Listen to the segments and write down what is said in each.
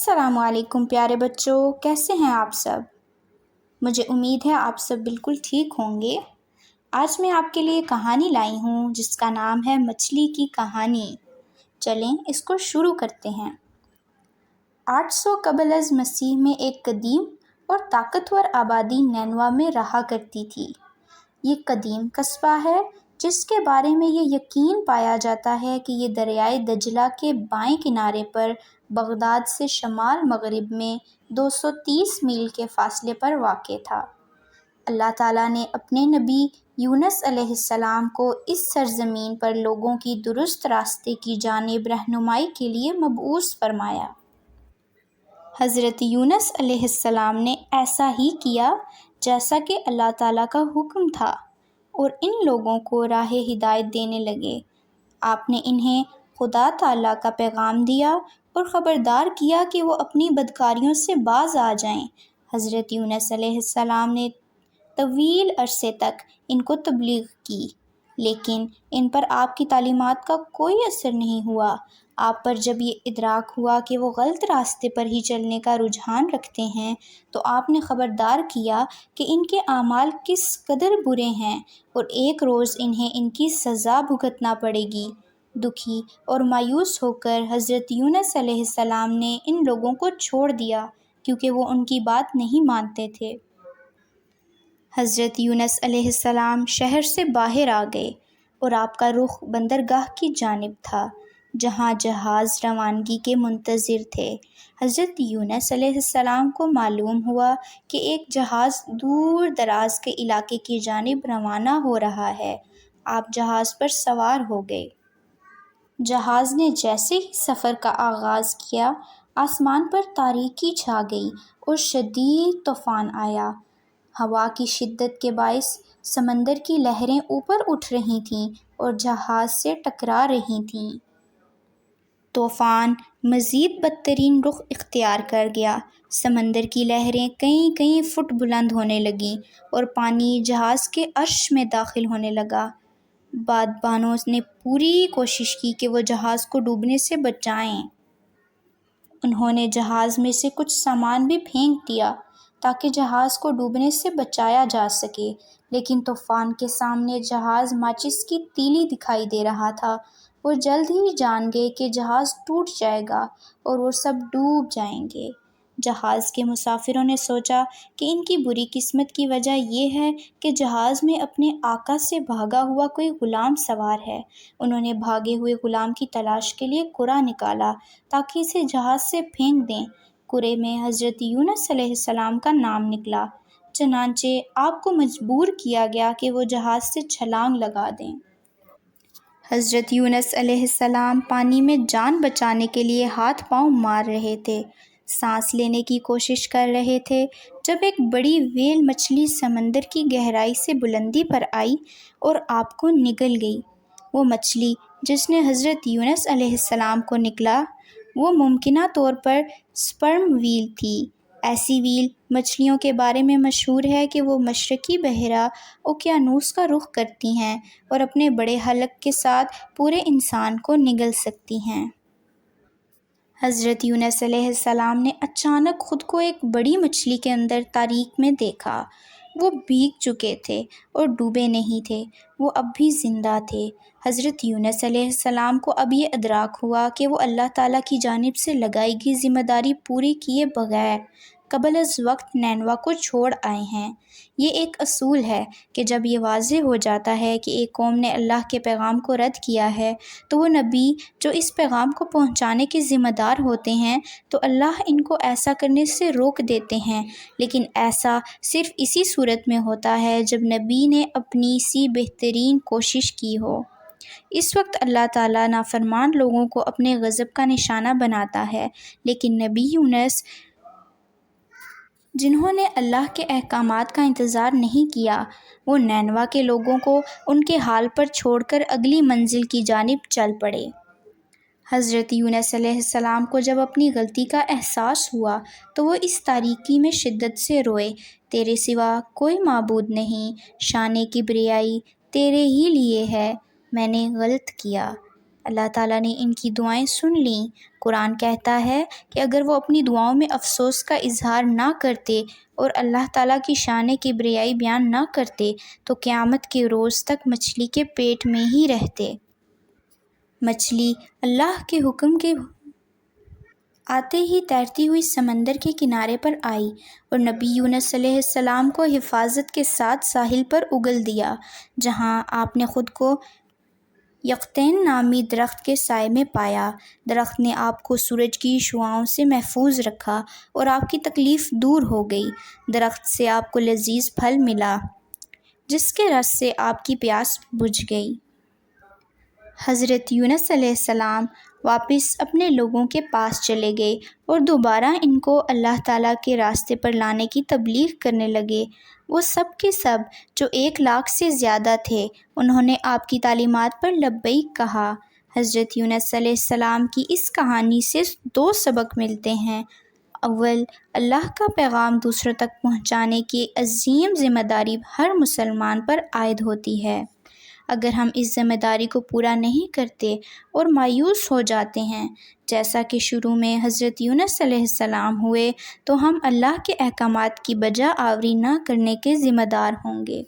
السلام علیکم پیارے بچوں، کیسے ہیں آپ سب؟ مجھے امید ہے آپ سب بالکل ٹھیک ہوں گے۔ آج میں آپ کے لیے کہانی لائی ہوں جس کا نام ہے مچھلی کی کہانی۔ چلیں اس کو شروع کرتے ہیں۔ 800 قبل از مسیح میں ایک قدیم اور طاقتور آبادی نینوا میں رہا کرتی تھی۔ یہ قدیم قصبہ ہے جس کے بارے میں یہ یقین پایا جاتا ہے کہ یہ دریائے دجلہ کے بائیں کنارے پر بغداد سے شمال مغرب میں 230 میل کے فاصلے پر واقع تھا۔ اللہ تعالیٰ نے اپنے نبی یونس علیہ السلام کو اس سرزمین پر لوگوں کی درست راستے کی جانب رہنمائی کے لیے مبعوث فرمایا۔ حضرت یونس علیہ السلام نے ایسا ہی کیا جیسا کہ اللہ تعالیٰ کا حکم تھا اور ان لوگوں کو راہ ہدایت دینے لگے۔ آپ نے انہیں خدا تعالیٰ کا پیغام دیا اور خبردار کیا کہ وہ اپنی بدکاریوں سے باز آ جائیں۔ حضرت یونس علیہ السلام نے طویل عرصے تک ان کو تبلیغ کی، لیکن ان پر آپ کی تعلیمات کا کوئی اثر نہیں ہوا۔ آپ پر جب یہ ادراک ہوا کہ وہ غلط راستے پر ہی چلنے کا رجحان رکھتے ہیں تو آپ نے خبردار کیا کہ ان کے اعمال کس قدر برے ہیں اور ایک روز انہیں ان کی سزا بھگتنا پڑے گی۔ دکھی اور مایوس ہو کر حضرت یونس علیہ السلام نے ان لوگوں کو چھوڑ دیا کیونکہ وہ ان کی بات نہیں مانتے تھے۔ حضرت یونس علیہ السلام شہر سے باہر آ گئے اور آپ کا رخ بندرگاہ کی جانب تھا جہاں جہاز روانگی کے منتظر تھے۔ حضرت یونس علیہ السلام کو معلوم ہوا کہ ایک جہاز دور دراز کے علاقے کی جانب روانہ ہو رہا ہے۔ آپ جہاز پر سوار ہو گئے۔ جہاز نے جیسے ہی سفر کا آغاز کیا، آسمان پر تاریکی چھا گئی اور شدید طوفان آیا۔ ہوا کی شدت کے باعث سمندر کی لہریں اوپر اٹھ رہی تھیں اور جہاز سے ٹکرا رہی تھیں۔ طوفان مزید بدترین رخ اختیار کر گیا۔ سمندر کی لہریں کئی فٹ بلند ہونے لگیں اور پانی جہاز کے عرش میں داخل ہونے لگا۔ بادبانوں نے پوری کوشش کی کہ وہ جہاز کو ڈوبنے سے بچائیں۔ انہوں نے جہاز میں سے کچھ سامان بھی پھینک دیا تاکہ جہاز کو ڈوبنے سے بچایا جا سکے، لیکن طوفان کے سامنے جہاز ماچس کی تیلی دکھائی دے رہا تھا۔ وہ جلد ہی جان گئے کہ جہاز ٹوٹ جائے گا اور وہ سب ڈوب جائیں گے۔ جہاز کے مسافروں نے سوچا کہ ان کی بری قسمت کی وجہ یہ ہے کہ جہاز میں اپنے آقا سے بھاگا ہوا کوئی غلام سوار ہے۔ انہوں نے بھاگے ہوئے غلام کی تلاش کے لیے قرعہ نکالا تاکہ اسے جہاز سے پھینک دیں۔ قرعے میں حضرت یونس علیہ السلام کا نام نکلا، چنانچہ آپ کو مجبور کیا گیا کہ وہ جہاز سے چھلانگ لگا دیں۔ حضرت یونس علیہ السلام پانی میں جان بچانے کے لیے ہاتھ پاؤں مار رہے تھے، سانس لینے کی کوشش کر رہے تھے، جب ایک بڑی ویل مچھلی سمندر کی گہرائی سے بلندی پر آئی اور آپ کو نگل گئی۔ وہ مچھلی جس نے حضرت یونس علیہ السلام کو نگلا وہ ممکنہ طور پر سپرم ویل تھی۔ ایسی ویل مچھلیوں کے بارے میں مشہور ہے کہ وہ مشرقی بحیرہ اوقیانوس کا رخ کرتی ہیں اور اپنے بڑے حلق کے ساتھ پورے انسان کو نگل سکتی ہیں۔ حضرت یونس علیہ السلام نے اچانک خود کو ایک بڑی مچھلی کے اندر تاریک میں دیکھا۔ وہ بھیگ چکے تھے اور ڈوبے نہیں تھے، وہ اب بھی زندہ تھے۔ حضرت یونس علیہ السلام کو اب یہ ادراک ہوا کہ وہ اللہ تعالیٰ کی جانب سے لگائی گئی ذمہ داری پوری کیے بغیر قبل از وقت نینوا کو چھوڑ آئے ہیں۔ یہ ایک اصول ہے کہ جب یہ واضح ہو جاتا ہے کہ ایک قوم نے اللہ کے پیغام کو رد کیا ہے تو وہ نبی جو اس پیغام کو پہنچانے کے ذمہ دار ہوتے ہیں تو اللہ ان کو ایسا کرنے سے روک دیتے ہیں، لیکن ایسا صرف اسی صورت میں ہوتا ہے جب نبی نے اپنی سی بہترین کوشش کی ہو۔ اس وقت اللہ تعالیٰ نافرمان لوگوں کو اپنے غضب کا نشانہ بناتا ہے، لیکن نبی یونس جنہوں نے اللہ کے احکامات کا انتظار نہیں کیا، وہ نینوا کے لوگوں کو ان کے حال پر چھوڑ کر اگلی منزل کی جانب چل پڑے۔ حضرت یونس علیہ السلام کو جب اپنی غلطی کا احساس ہوا تو وہ اس تاریکی میں شدت سے روئے، تیرے سوا کوئی معبود نہیں، شان کبریائی تیرے ہی لیے ہے، میں نے غلط کیا۔ اللہ تعالیٰ نے ان کی دعائیں سن لیں۔ قرآن کہتا ہے کہ اگر وہ اپنی دعاؤں میں افسوس کا اظہار نہ کرتے اور اللہ تعالیٰ کی شان کبریائی بیان نہ کرتے تو قیامت کے روز تک مچھلی کے پیٹ میں ہی رہتے۔ مچھلی اللہ کے حکم کے آتے ہی تیرتی ہوئی سمندر کے کنارے پر آئی اور نبی یونس علیہ السلام کو حفاظت کے ساتھ ساحل پر اگل دیا، جہاں آپ نے خود کو یقطین نامی درخت کے سائے میں پایا۔ درخت نے آپ کو سورج کی شعاؤں سے محفوظ رکھا اور آپ کی تکلیف دور ہو گئی۔ درخت سے آپ کو لذیذ پھل ملا جس کے رس سے آپ کی پیاس بجھ گئی۔ حضرت یونس علیہ السلام واپس اپنے لوگوں کے پاس چلے گئے اور دوبارہ ان کو اللہ تعالیٰ کے راستے پر لانے کی تبلیغ کرنے لگے۔ وہ سب کے سب جو 1,00,000 سے زیادہ تھے، انہوں نے آپ کی تعلیمات پر لبیک کہا۔ حضرت یونس علیہ السلام کی اس کہانی سے 2 سبق ملتے ہیں۔ اول، اللہ کا پیغام دوسروں تک پہنچانے کی عظیم ذمہ داری ہر مسلمان پر عائد ہوتی ہے۔ اگر ہم اس ذمہ داری کو پورا نہیں کرتے اور مایوس ہو جاتے ہیں، جیسا کہ شروع میں حضرت یونس علیہ السلام ہوئے، تو ہم اللہ کے احکامات کی بجا آوری نہ کرنے کے ذمہ دار ہوں گے۔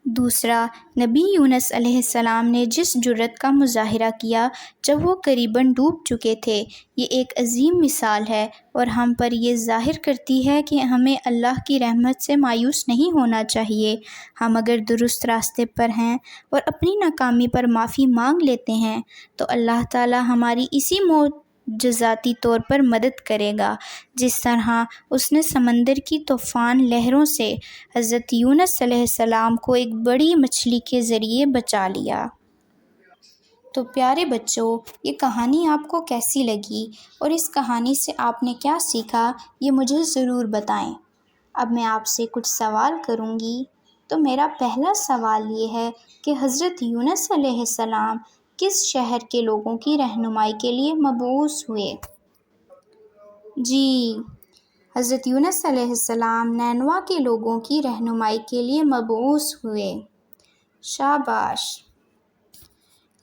دوسرا، نبی یونس علیہ السلام نے جس جرأت کا مظاہرہ کیا جب وہ قریباً ڈوب چکے تھے، یہ ایک عظیم مثال ہے اور ہم پر یہ ظاہر کرتی ہے کہ ہمیں اللہ کی رحمت سے مایوس نہیں ہونا چاہیے۔ ہم اگر درست راستے پر ہیں اور اپنی ناکامی پر معافی مانگ لیتے ہیں تو اللہ تعالیٰ ہماری اسی معجزاتی طور پر مدد کرے گا، جس طرح اس نے سمندر کی طوفان لہروں سے حضرت یونس علیہ السلام کو ایک بڑی مچھلی کے ذریعے بچا لیا۔ تو پیارے بچوں، یہ کہانی آپ کو کیسی لگی اور اس کہانی سے آپ نے کیا سیکھا، یہ مجھے ضرور بتائیں۔ اب میں آپ سے کچھ سوال کروں گی۔ تو میرا پہلا سوال یہ ہے کہ حضرت یونس علیہ السلام کس شہر کے لوگوں کی رہنمائی کے لیے مبعوث ہوئے؟ جی، حضرت یونس علیہ السلام نینوا کے لوگوں کی رہنمائی کے لیے مبعوث ہوئے۔ شاباش!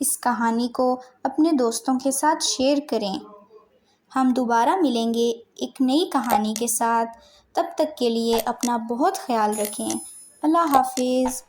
اس کہانی کو اپنے دوستوں کے ساتھ شیئر کریں۔ ہم دوبارہ ملیں گے ایک نئی کہانی کے ساتھ۔ تب تک کے لیے اپنا بہت خیال رکھیں۔ اللہ حافظ۔